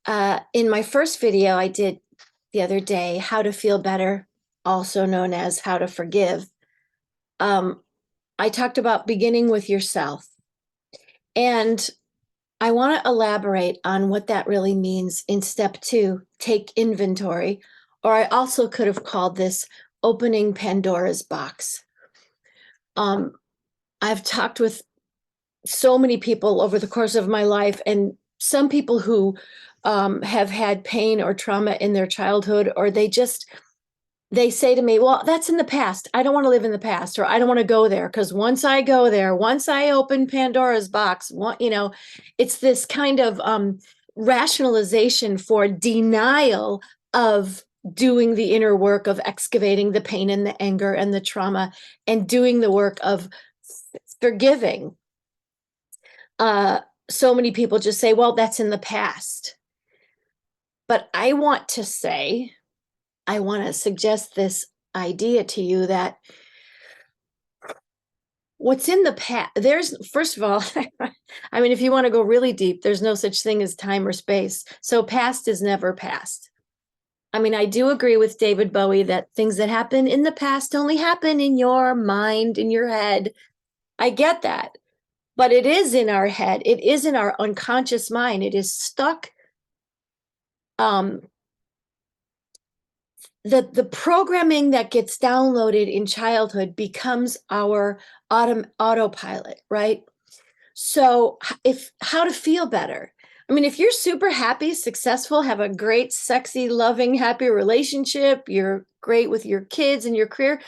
In my first video I did the other day, how to feel better, also known as how to forgive, um, I talked about beginning with yourself. And I want to elaborate on what that really means in step 2, take inventory, or I also could have called this opening Pandora's box. Um, I've talked with so many people over the course of my life, and some people who have had pain or trauma in their childhood, or they say to me, well, that's in the past. I don't want to live in the past, or I don't want to go there because once I go there, once I open Pandora's box, it's this kind of rationalization for denial of doing the inner work of excavating the pain and the anger and the trauma and doing the work of forgiving. So many people just say, well, that's in the past. But I want to suggest this idea to you that what's in the past, first of all, I mean, if you want to go really deep, there's no such thing as time or space. So past is never past. I mean, I do agree with David Bowie that things that happen in the past only happen in your mind, in your head. I get that. But it is in our head. It is in our unconscious mind. It is stuck. The programming that gets downloaded in childhood becomes our autopilot, right? So how to feel better. I mean, if you're super happy, successful, have a great, sexy, loving, happy relationship, you're great with your kids and your career,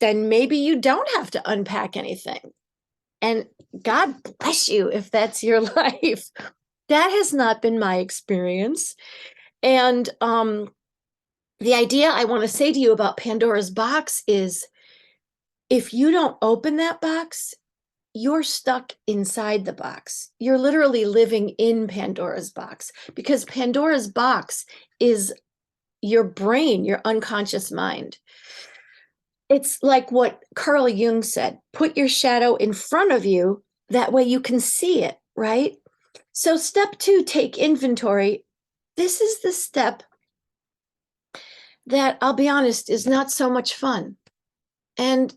then maybe you don't have to unpack anything. And God bless you if that's your life. That has not been my experience. And the idea I want to say to you about Pandora's box is if you don't open that box, you're stuck inside the box. You're literally living in Pandora's box because Pandora's box is your brain, your unconscious mind. It's like what Carl Jung said, put your shadow in front of you. That way you can see it, right? So step 2, take inventory. This is the step that, I'll be honest, is not so much fun. And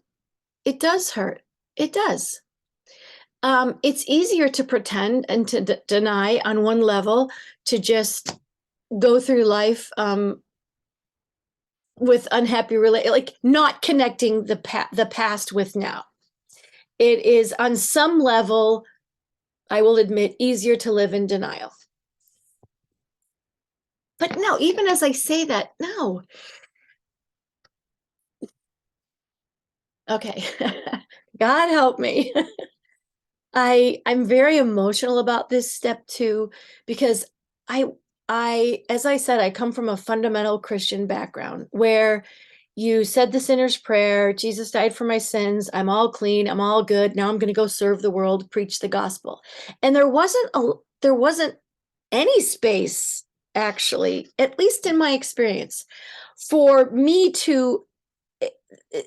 it does hurt. It does. It's easier to pretend and to deny on one level, to just go through life with unhappy like not connecting the past with now. It is on some level, I will admit, easier to live in denial. But no, even as I say that, no. Okay. God help me. I'm very emotional about this step 2 because as I said, I come from a fundamental Christian background where you said the sinner's prayer, Jesus died for my sins, I'm all clean, I'm all good, now I'm going to go serve the world, preach the gospel. And there wasn't any space, actually, at least in my experience, for me to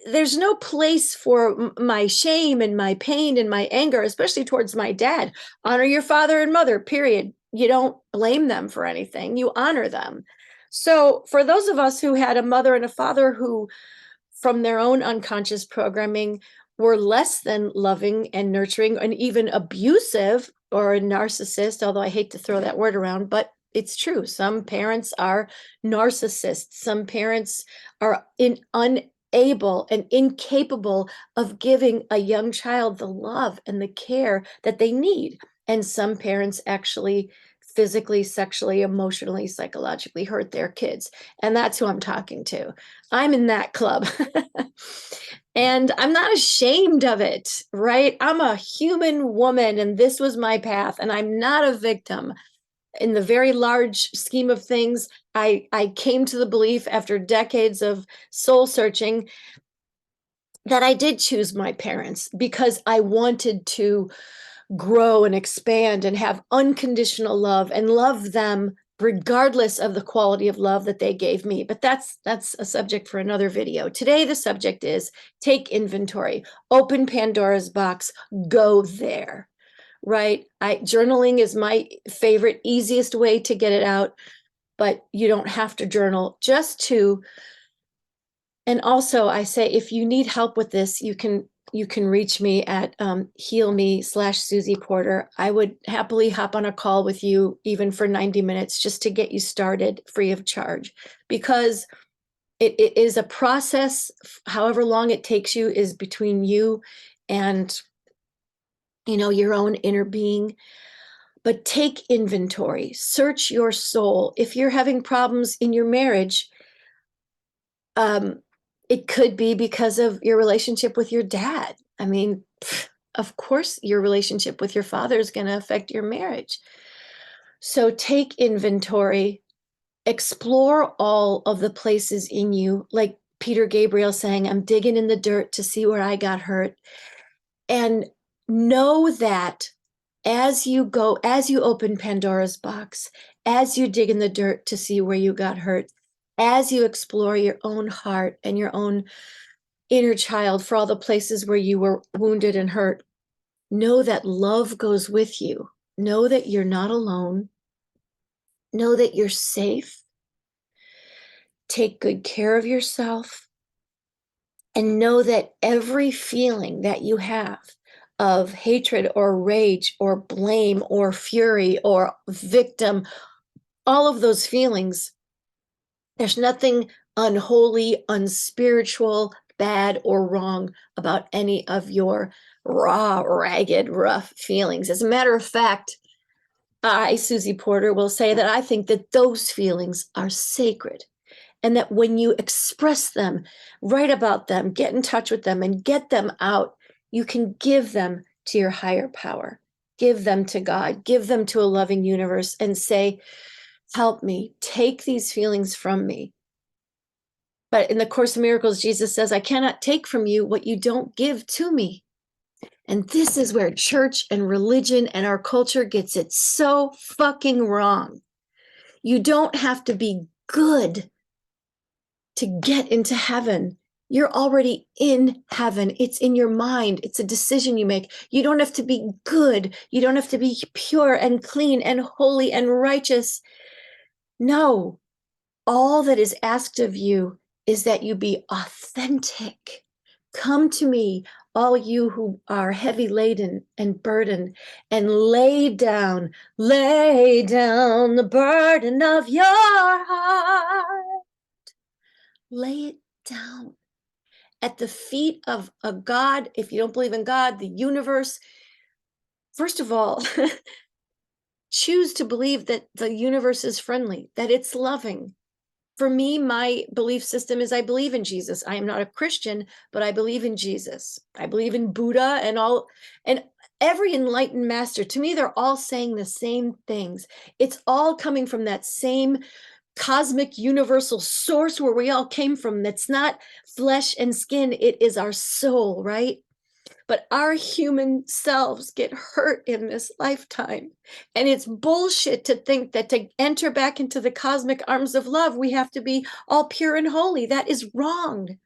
there's no place for my shame and my pain and my anger, especially towards my dad. Honor your father and mother, period. You don't blame them for anything, you honor them. So for those of us who had a mother and a father who, from their own unconscious programming, were less than loving and nurturing and even abusive, or a narcissist, although I hate to throw that word around, but it's true. Some parents are narcissists. Some parents are unable and incapable of giving a young child the love and the care that they need. And some parents actually physically, sexually, emotionally, psychologically hurt their kids. And that's who I'm talking to. I'm in that club. And I'm not ashamed of it, right? I'm a human woman, and this was my path, and I'm not a victim. In the very large scheme of things, I came to the belief after decades of soul searching that I did choose my parents because I wanted to grow and expand and have unconditional love and love them regardless of the quality of love that they gave me. But that's a subject for another video. Today, the subject is take inventory, open Pandora's box, go there, right? Journaling is my favorite, easiest way to get it out, but you don't have to journal, just to. And also I say, if you need help with this, you can reach me at heal me/Susie Porter. I would happily hop on a call with you even for 90 minutes just to get you started free of charge, because it is a process. However long it takes you is between you and your own inner being. But take inventory, search your soul. If you're having problems in your marriage, um, it could be because of your relationship with your dad. I mean, of course, your relationship with your father is going to affect your marriage. So take inventory, explore all of the places in you, like Peter Gabriel saying, I'm digging in the dirt to see where I got hurt. And know that as you go, as you open Pandora's box, as you dig in the dirt to see where you got hurt, as you explore your own heart and your own inner child for all the places where you were wounded and hurt, know that love goes with you. Know that you're not alone. Know that you're safe. Take good care of yourself. And know that every feeling that you have of hatred or rage or blame or fury or victim, all of those feelings, there's nothing unholy, unspiritual, bad, or wrong about any of your raw, ragged, rough feelings. As a matter of fact, I, Susie Porter, will say that I think that those feelings are sacred. And that when you express them, write about them, get in touch with them, and get them out, you can give them to your higher power. Give them to God, give them to a loving universe, and say, help me, take these feelings from me. But in the Course of Miracles, Jesus says, I cannot take from you what you don't give to me. And this is where church and religion and our culture gets it so fucking wrong. You don't have to be good to get into heaven. You're already in heaven. It's in your mind. It's a decision you make. You don't have to be good. You don't have to be pure and clean and holy and righteous. No, all that is asked of you is that you be authentic. Come to me, all you who are heavy laden and burdened, and lay down the burden of your heart. Lay it down at the feet of a God. If you don't believe in God, the universe, first of all, choose to believe that the universe is friendly, that it's loving. For me, my belief system is I believe in Jesus. I am not a Christian, but I believe in Jesus. I believe in Buddha and every enlightened master. To me, they're all saying the same things. It's all coming from that same cosmic universal source where we all came from. That's not flesh and skin. It is our soul, right? But our human selves get hurt in this lifetime. And it's bullshit to think that to enter back into the cosmic arms of love, we have to be all pure and holy. That is wrong.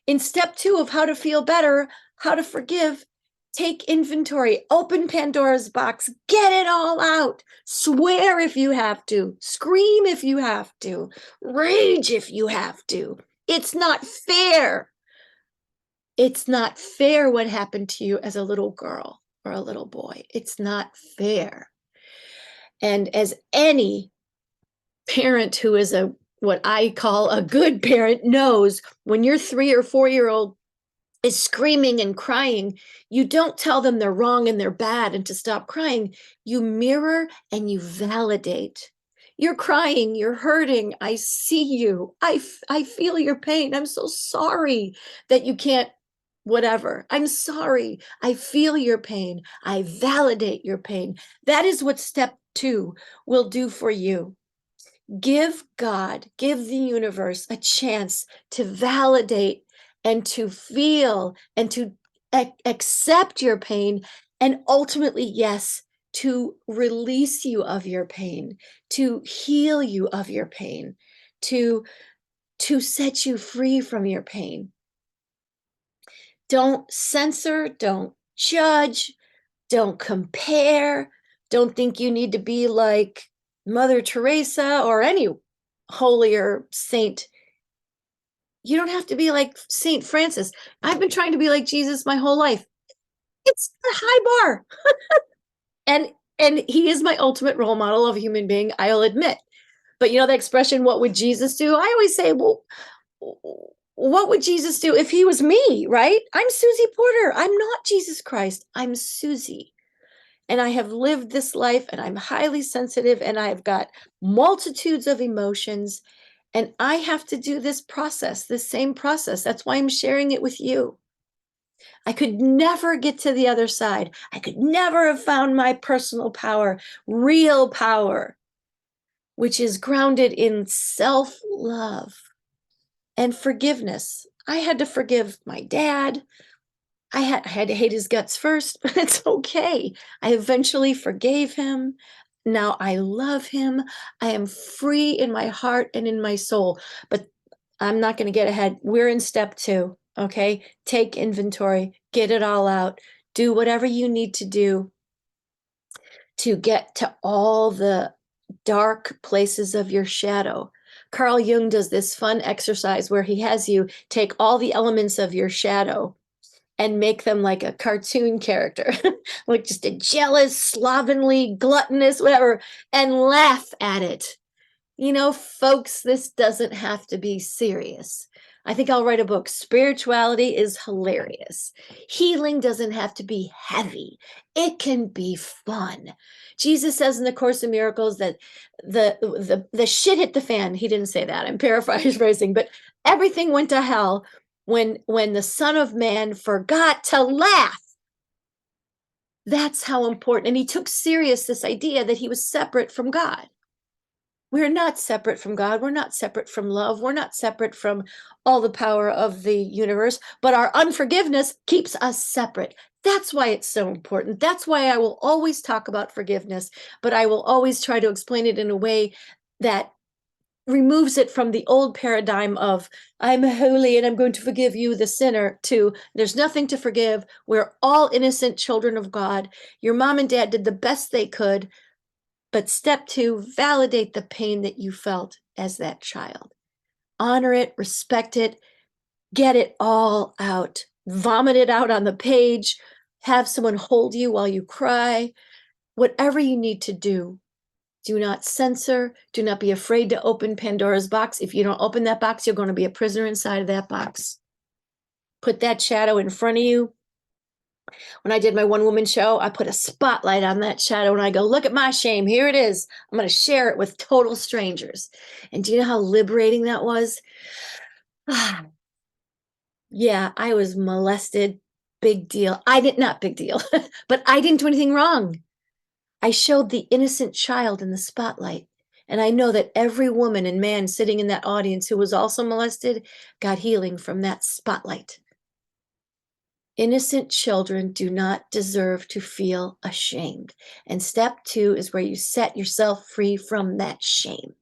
In step 2 of how to feel better, how to forgive, take inventory, open Pandora's box, get it all out. Swear if you have to, scream if you have to, rage if you have to. It's not fair. It's not fair what happened to you as a little girl or a little boy. It's not fair. And as any parent who is what I call a good parent knows, when your 3 or 4-year-old is screaming and crying, you don't tell them they're wrong and they're bad and to stop crying. You mirror and you validate. You're crying, you're hurting. I see you. I feel your pain. I'm so sorry that you can't whatever. I'm sorry. I feel your pain. I validate your pain. That is what step 2 will do for you. Give God, give the universe a chance to validate and to feel and to accept your pain, and ultimately, yes, to release you of your pain, to heal you of your pain, to set you free from your pain. Don't censor, don't judge, Don't compare. Don't think you need to be like Mother Teresa or any holier saint. You don't have to be like Saint Francis. I've been trying to be like Jesus my whole life. It's a high bar. And he is my ultimate role model of a human being, I'll admit. But you know the expression, what would Jesus do? I always say, well, what would Jesus do if he was me, right? I'm Susie Porter. I'm not Jesus Christ. I'm Susie. And I have lived this life and I'm highly sensitive and I've got multitudes of emotions. And I have to do this process, this same process. That's why I'm sharing it with you. I could never get to the other side. I could never have found my personal power, real power, which is grounded in self love and forgiveness. I had to forgive my dad. I had to hate his guts first, but it's okay. I eventually forgave him. Now I love him. I am free in my heart and in my soul. But I'm not going to get ahead. We're in step 2. Okay. Take inventory, get it all out, do whatever you need to do to get to all the dark places of your shadow. Carl Jung does this fun exercise where he has you take all the elements of your shadow and make them like a cartoon character, like just a jealous, slovenly, gluttonous, whatever, and laugh at it. You know, folks, this doesn't have to be serious. I think I'll write a book. Spirituality is hilarious. Healing doesn't have to be heavy. It can be fun. Jesus says in the Course of Miracles that the shit hit the fan. He didn't say that. I'm paraphrasing, but everything went to hell when the Son of Man forgot to laugh. That's how important. And he took serious this idea that he was separate from God. We're not separate from God. We're not separate from love. We're not separate from all the power of the universe, but our unforgiveness keeps us separate. That's why it's so important. That's why I will always talk about forgiveness, but I will always try to explain it in a way that removes it from the old paradigm of I'm holy and I'm going to forgive you, the sinner, to there's nothing to forgive. We're all innocent children of God. Your mom and dad did the best they could. But step 2, validate the pain that you felt as that child. Honor it, respect it, get it all out. Vomit it out on the page. Have someone hold you while you cry. Whatever you need to do. Do not censor. Do not be afraid to open Pandora's box. If you don't open that box, you're going to be a prisoner inside of that box. Put that shadow in front of you. When I did my one woman show, I put a spotlight on that shadow and I go, look at my shame. Here it is. I'm going to share it with total strangers. And do you know how liberating that was? Yeah, I was molested. Big deal. Not big deal, but I didn't do anything wrong. I showed the innocent child in the spotlight. And I know that every woman and man sitting in that audience who was also molested got healing from that spotlight. Innocent children do not deserve to feel ashamed. And step 2 is where you set yourself free from that shame.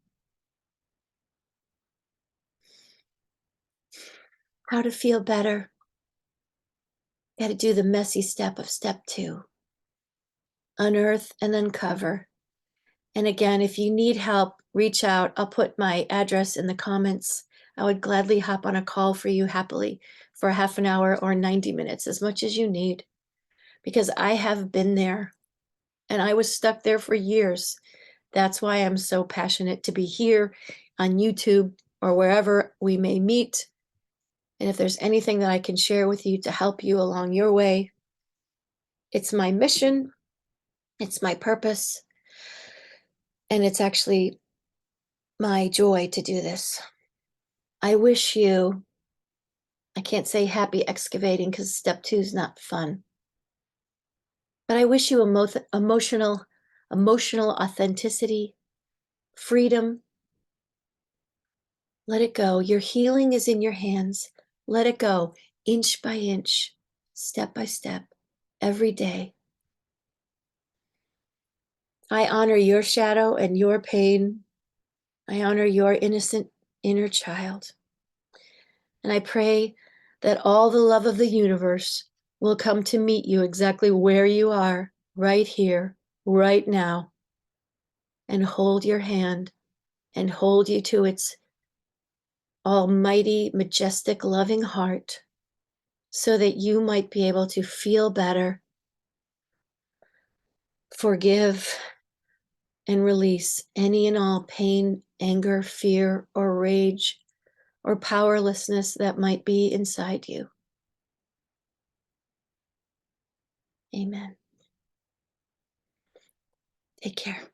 How to feel better? Got to do the messy step of step 2. Unearth and uncover. And again, if you need help, reach out. I'll put my address in the comments. I would gladly hop on a call for you happily for half an hour or 90 minutes, as much as you need, because I have been there and I was stuck there for years. That's why I'm so passionate to be here on YouTube or wherever we may meet. And if there's anything that I can share with you to help you along your way, it's my mission, it's my purpose, and it's actually my joy to do this. I wish you, I can't say happy excavating because step 2 is not fun, but I wish you emotional authenticity, freedom. Let it go. Your healing is in your hands. Let it go, inch by inch, step by step, every day. I honor your shadow and your pain. I honor your innocent inner child. And I pray that all the love of the universe will come to meet you exactly where you are right here, right now, and hold your hand and hold you to its almighty, majestic, loving heart so that you might be able to feel better, forgive, and release any and all pain, anger, fear, or rage, or powerlessness that might be inside you. Amen. Take care.